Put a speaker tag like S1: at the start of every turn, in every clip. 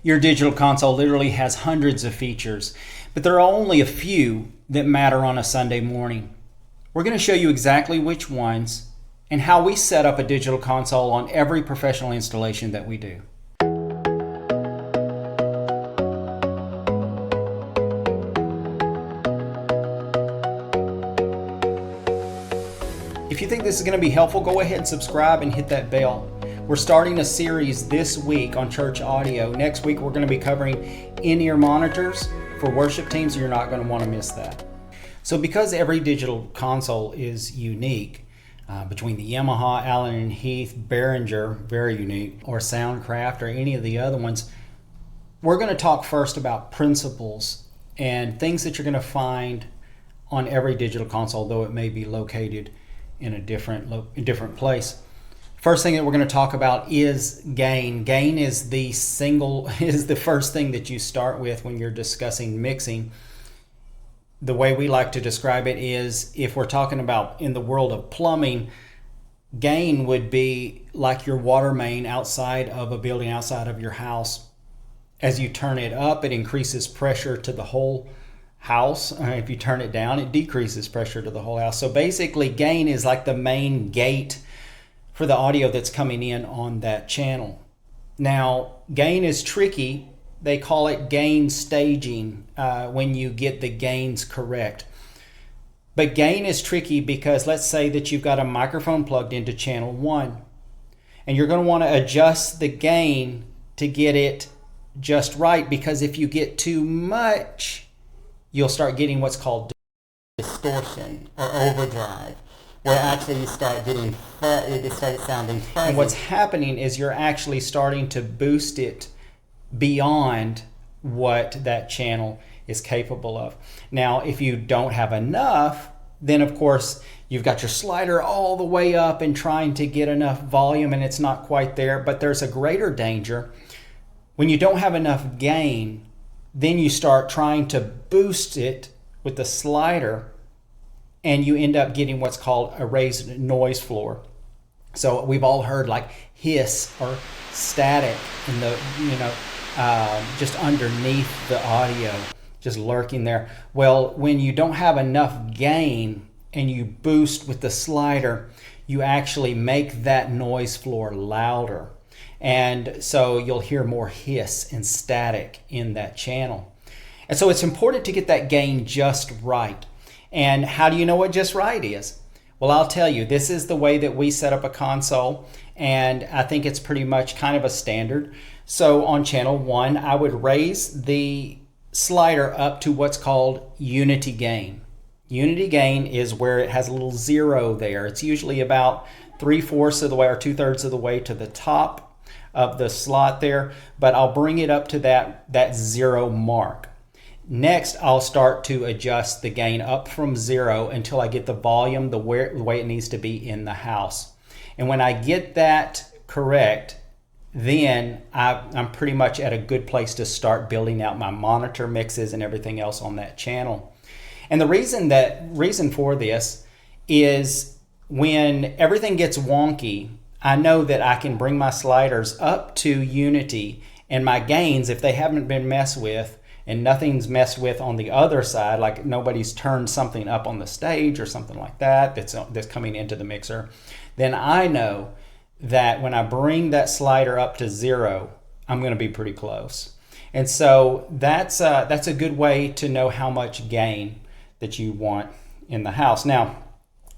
S1: Your digital console literally has hundreds of features, but there are only a few that matter on a Sunday morning. We're going to show you exactly which ones and how we set up a digital console on every professional installation that we do. If you think this is going to be helpful, go ahead and subscribe and hit that bell. We're starting a series this week on church audio. Next week, we're going to be covering in-ear monitors for worship teams. You're not going to want to miss that. So because every digital console is unique, between the Yamaha, Allen & Heath, Behringer, very unique, or Soundcraft, or any of the other ones, we're going to talk first about principles and things that you're going to find on every digital console, though it may be located in a different place. First thing that we're going to talk about is gain. Gain is the first thing that you start with when you're discussing mixing. The way we like to describe it is, if we're talking about in the world of plumbing, gain would be like your water main outside of a building, outside of your house. As you turn it up, it increases pressure to the whole house. If you turn it down, it decreases pressure to the whole house. So basically, gain is like the main gate for the audio that's coming in on that channel. Now, gain is tricky. They call it gain staging when you get the gains correct. But gain is tricky because let's say that you've got a microphone plugged into channel 1, and you're going to want to adjust the gain to get it just right, because if you get too much, you'll start getting what's called distortion or overdrive, where actually you start getting, it starts sounding fuzzy. And what's happening is you're actually starting to boost it beyond what that channel is capable of. Now, if you don't have enough, then of course you've got your slider all the way up and trying to get enough volume, and it's not quite there. But there's a greater danger. When you don't have enough gain, then you start trying to boost it with the slider, and you end up getting what's called a raised noise floor. So we've all heard like hiss or static in the, just underneath the audio, just lurking there. Well, when you don't have enough gain and you boost with the slider, you actually make that noise floor louder. And so you'll hear more hiss and static in that channel. And so it's important to get that gain just right. And how do you know what just right is? Well, I'll tell you, this is the way that we set up a console, and I think it's pretty much kind of a standard. So on channel 1, I would raise the slider up to what's called unity gain. Unity gain is where it has a little 0 there. It's usually about 3/4 of the way or 2/3 of the way to the top of the slot there, but I'll bring it up to that 0 mark. Next, I'll start to adjust the gain up from 0 until I get the volume the way it needs to be in the house. And when I get that correct, then I'm pretty much at a good place to start building out my monitor mixes and everything else on that channel. And the reason for this is when everything gets wonky, I know that I can bring my sliders up to unity, and my gains, if they haven't been messed with, and nothing's messed with on the other side, like nobody's turned something up on the stage or something like that that's coming into the mixer, then I know that when I bring that slider up to 0, I'm going to be pretty close. And so that's a good way to know how much gain that you want in the house. Now,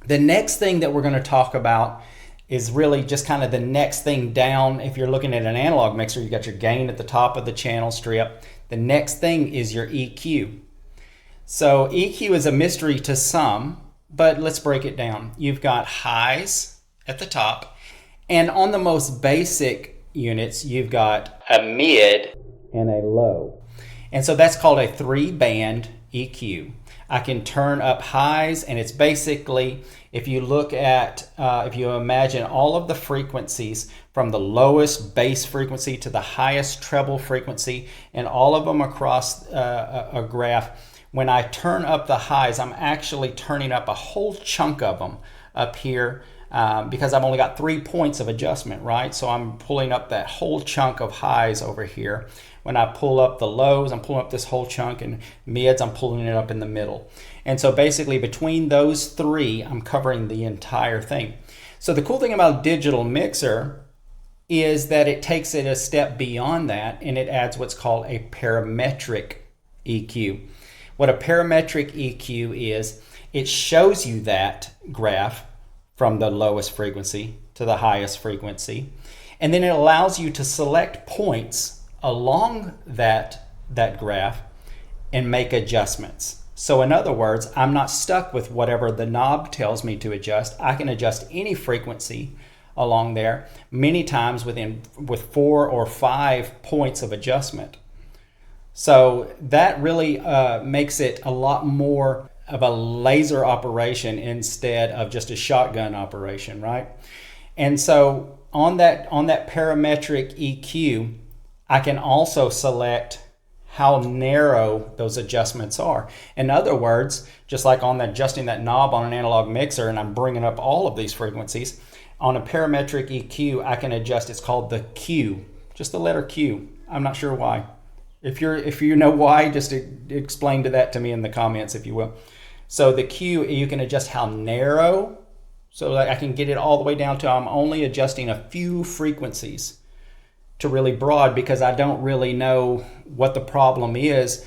S1: the next thing that we're going to talk about is really just kind of the next thing down. If you're looking at an analog mixer, you got your gain at the top of the channel strip. The next thing is your EQ. So EQ is a mystery to some, but let's break it down. You've got highs at the top, and on the most basic units, you've got a mid and a low. And so that's called a 3-band EQ. I can turn up highs, and it's basically, if you look at, if you imagine all of the frequencies from the lowest bass frequency to the highest treble frequency, and all of them across a graph, when I turn up the highs, I'm actually turning up a whole chunk of them up here because I've only got 3 points of adjustment, right? So I'm pulling up that whole chunk of highs over here. When I pull up the lows, I'm pulling up this whole chunk, and mids, I'm pulling it up in the middle. And so basically between those three, I'm covering the entire thing. So the cool thing about a digital mixer is that it takes it a step beyond that, and it adds what's called a parametric EQ. What a parametric EQ is, it shows you that graph from the lowest frequency to the highest frequency, and then it allows you to select points along that graph and make adjustments. So in other words, I'm not stuck with whatever the knob tells me to adjust. I can adjust any frequency along there many times with 4 or 5 points of adjustment. So that really makes it a lot more of a laser operation instead of just a shotgun operation, right? And so on that parametric EQ, I can also select how narrow those adjustments are. In other words, just like on adjusting that knob on an analog mixer, and I'm bringing up all of these frequencies, on a parametric EQ, I can adjust, it's called the Q, just the letter Q. I'm not sure why. If you know why, just explain that to me in the comments, if you will. So the Q, you can adjust how narrow, so that I can get it all the way down to I'm only adjusting a few frequencies, to really broad, because I don't really know what the problem is.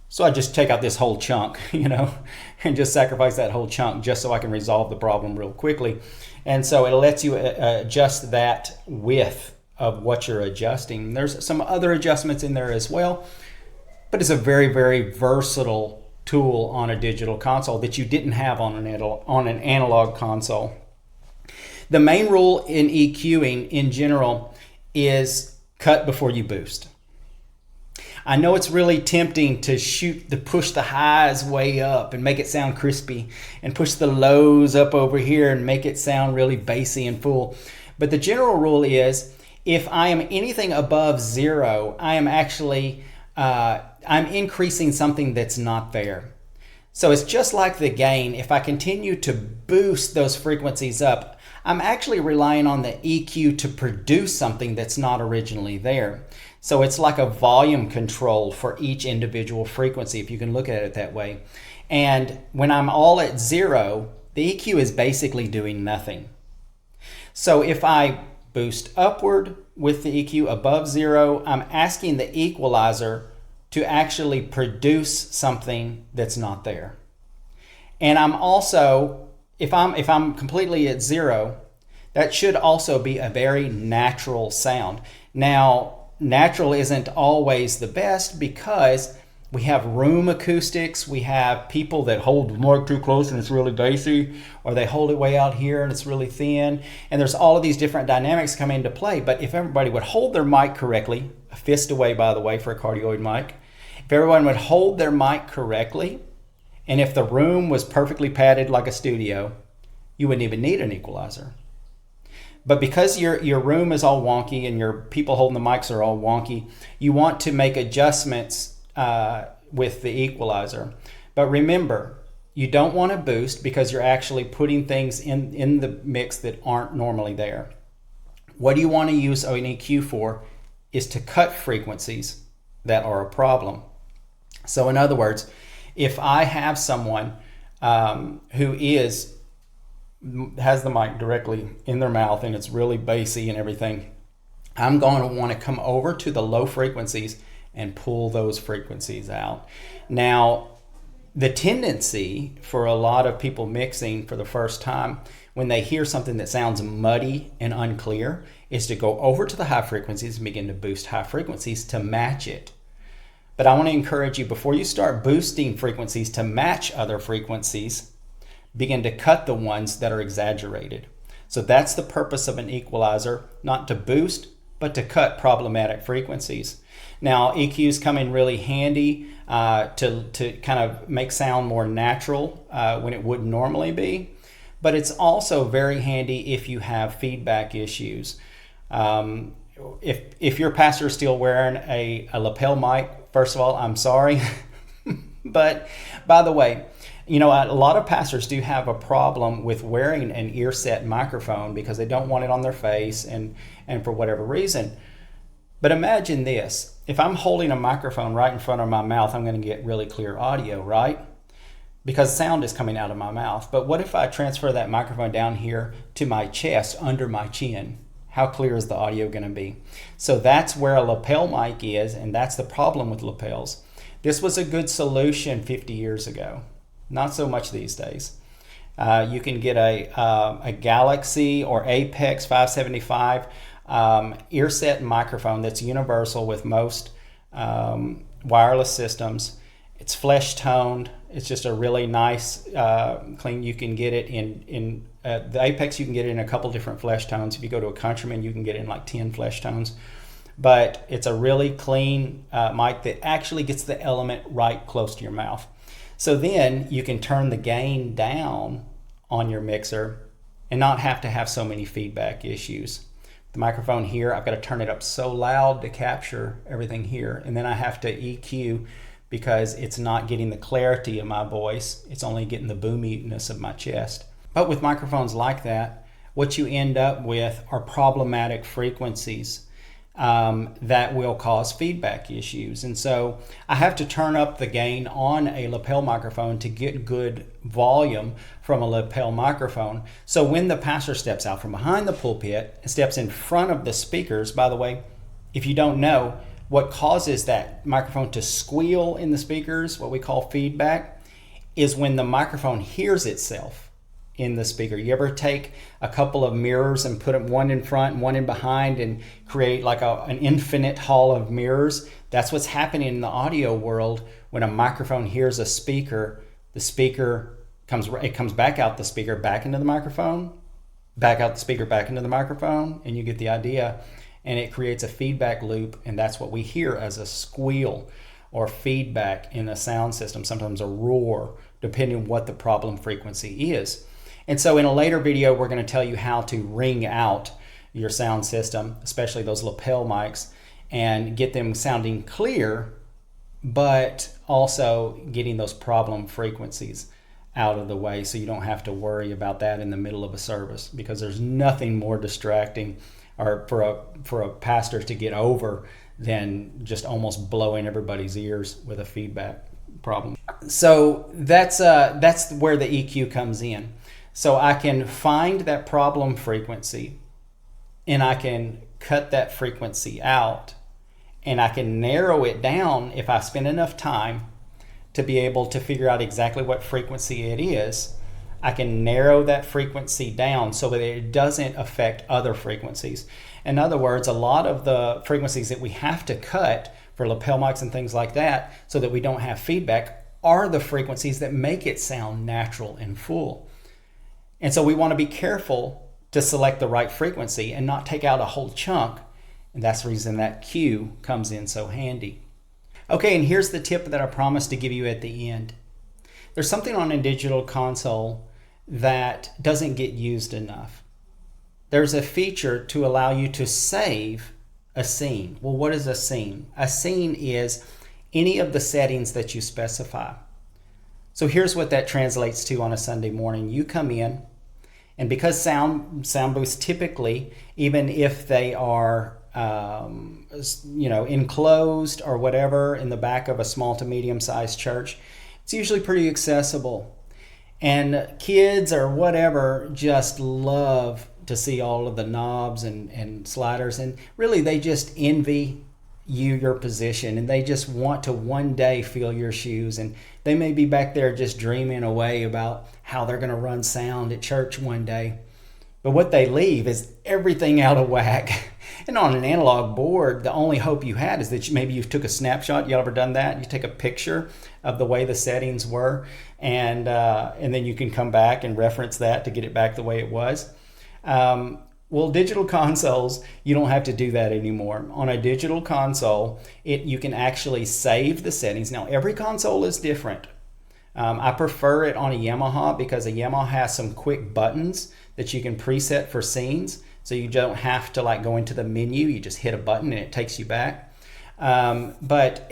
S1: So I just take out this whole chunk, and just sacrifice that whole chunk just so I can resolve the problem real quickly. And so it lets you adjust that width of what you're adjusting. There's some other adjustments in there as well, but it's a very, very versatile tool on a digital console that you didn't have on an analog console. The main rule in EQing in general is cut before you boost. I know it's really tempting to push the highs way up and make it sound crispy, and push the lows up over here and make it sound really bassy and full. But the general rule is, if I am anything above 0, I am actually I'm increasing something that's not there. So it's just like the gain. If I continue to boost those frequencies up, I'm actually relying on the EQ to produce something that's not originally there. So it's like a volume control for each individual frequency, if you can look at it that way. And when I'm all at 0, the EQ is basically doing nothing. So if I boost upward with the EQ above 0, I'm asking the equalizer to actually produce something that's not there. And I'm also, if I'm completely at 0, that should also be a very natural sound. Now, natural isn't always the best, because we have room acoustics, we have people that hold the mic too close and it's really bassy, or they hold it way out here and it's really thin, and there's all of these different dynamics come into play. But if everybody would hold their mic correctly, a fist away by the way for a cardioid mic, if everyone would hold their mic correctly, and if the room was perfectly padded like a studio, you wouldn't even need an equalizer. But because your room is all wonky and your people holding the mics are all wonky, you want to make adjustments with the equalizer. But remember, you don't want to boost, because you're actually putting things in the mix that aren't normally there. What you want to use an EQ for is to cut frequencies that are a problem. So in other words, if I have someone who has the mic directly in their mouth and it's really bassy and everything, I'm going to want to come over to the low frequencies and pull those frequencies out. Now, the tendency for a lot of people mixing for the first time, when they hear something that sounds muddy and unclear, is to go over to the high frequencies and begin to boost high frequencies to match it. But I want to encourage you, before you start boosting frequencies to match other frequencies, begin to cut the ones that are exaggerated. So that's the purpose of an equalizer, not to boost, but to cut problematic frequencies. Now, EQs come in really handy to kind of make sound more natural when it wouldn't normally be, but it's also very handy if you have feedback issues. If your pastor is still wearing a lapel mic, first of all, I'm sorry. But by the way, You know, a lot of pastors do have a problem with wearing an ear set microphone because they don't want it on their face and for whatever reason. But imagine this. If I'm holding a microphone right in front of my mouth, I'm going to get really clear audio, right? Because sound is coming out of my mouth. But what if I transfer that microphone down here to my chest, under my chin? How clear is the audio going to be? So that's where a lapel mic is, and that's the problem with lapels. This was a good solution 50 years ago. Not so much these days. You can get a Galaxy or Apex 575 ear set microphone that's universal with most wireless systems. It's flesh toned. It's just a really nice, clean. You can get it in the Apex. You can get it in a couple different flesh tones. If you go to a Countryman, you can get it in like 10 flesh tones. But it's a really clean mic that actually gets the element right close to your mouth. So then you can turn the gain down on your mixer and not have to have so many feedback issues. The microphone here, I've got to turn it up so loud to capture everything here, and then I have to EQ because it's not getting the clarity of my voice. It's only getting the boominess of my chest. But with microphones like that, what you end up with are problematic frequencies that will cause feedback issues. And so I have to turn up the gain on a lapel microphone to get good volume from a lapel microphone. So when the pastor steps out from behind the pulpit and steps in front of the speakers, by the way, if you don't know, what causes that microphone to squeal in the speakers, what we call feedback, is when the microphone hears itself in the speaker. You ever take a couple of mirrors and put one in front and one in behind and create like an infinite hall of mirrors? That's what's happening in the audio world. When a microphone hears a speaker, the speaker comes back out the speaker, back into the microphone, back out the speaker, back into the microphone, and you get the idea. And it creates a feedback loop, and that's what we hear as a squeal or feedback in a sound system, sometimes a roar, depending on what the problem frequency is. And so in a later video, we're going to tell you how to ring out your sound system, especially those lapel mics, and get them sounding clear, but also getting those problem frequencies out of the way so you don't have to worry about that in the middle of a service, because there's nothing more distracting or for a pastor to get over than just almost blowing everybody's ears with a feedback problem. So that's where the EQ comes in. So I can find that problem frequency, and I can cut that frequency out, and I can narrow it down if I spend enough time to be able to figure out exactly what frequency it is. I can narrow that frequency down so that it doesn't affect other frequencies. In other words, a lot of the frequencies that we have to cut for lapel mics and things like that so that we don't have feedback are the frequencies that make it sound natural and full. And so we want to be careful to select the right frequency and not take out a whole chunk. And that's the reason that Q comes in so handy. Okay, and here's the tip that I promised to give you at the end. There's something on a digital console that doesn't get used enough. There's a feature to allow you to save a scene. Well, what is a scene? A scene is any of the settings that you specify. So here's what that translates to on a Sunday morning. You come in, and because sound booths typically, even if they are enclosed or whatever in the back of a small to medium-sized church, it's usually pretty accessible. And kids or whatever just love to see all of the knobs and sliders, and really they just envy your position, and they just want to one day feel your shoes, and they may be back there just dreaming away about how they're going to run sound at church one day. But what they leave is everything out of whack. And on an analog board, the only hope you had is that maybe you took a snapshot. You ever done that? You take a picture of the way the settings were, and then you can come back and reference that to get it back the way it was. Well, digital consoles, you don't have to do that anymore. On a digital console, you can actually save the settings. Now, every console is different. I prefer it on a Yamaha because a Yamaha has some quick buttons that you can preset for scenes. So you don't have to go into the menu. You just hit a button and it takes you back. But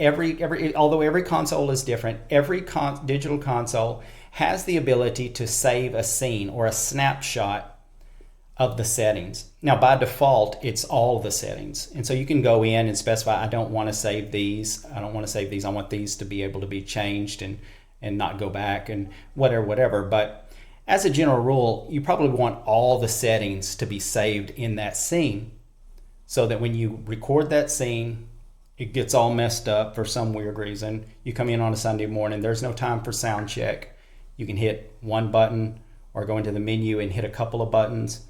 S1: although every console is different, every digital console has the ability to save a scene or a snapshot of the settings. Now by default, it's all the settings. And so you can go in and specify, I don't want to save these. I don't want to save these. I want these to be able to be changed and not go back and whatever. But as a general rule, you probably want all the settings to be saved in that scene so that when you record that scene, it gets all messed up for some weird reason. You come in on a Sunday morning, there's no time for sound check. You can hit one button or go into the menu and hit a couple of buttons,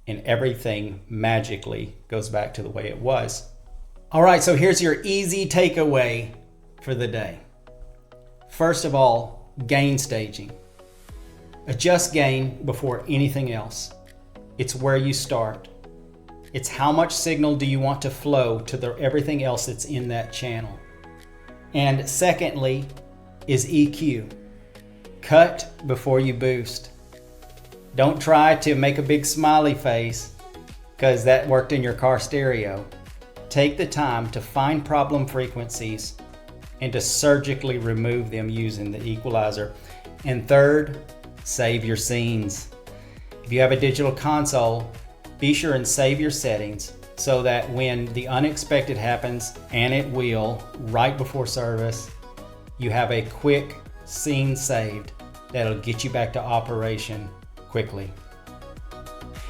S1: and everything magically goes back to the way it was. All right, so here's your easy takeaway for the day. First of all, gain staging. Adjust gain before anything else. It's where you start. It's how much signal do you want to flow to everything else that's in that channel. And secondly is EQ. Cut before you boost. Don't try to make a big smiley face because that worked in your car stereo. Take the time to find problem frequencies and to surgically remove them using the equalizer. And third, save your scenes. If you have a digital console, be sure and save your settings so that when the unexpected happens, and it will, right before service, you have a quick scene saved that'll get you back to operation quickly.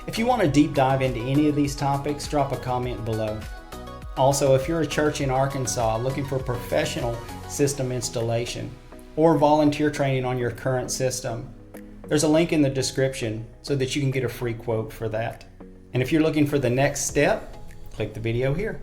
S1: If you want to deep dive into any of these topics, drop a comment below. Also, if you're a church in Arkansas looking for professional system installation or volunteer training on your current system, there's a link in the description so that you can get a free quote for that. And if you're looking for the next step, click the video here.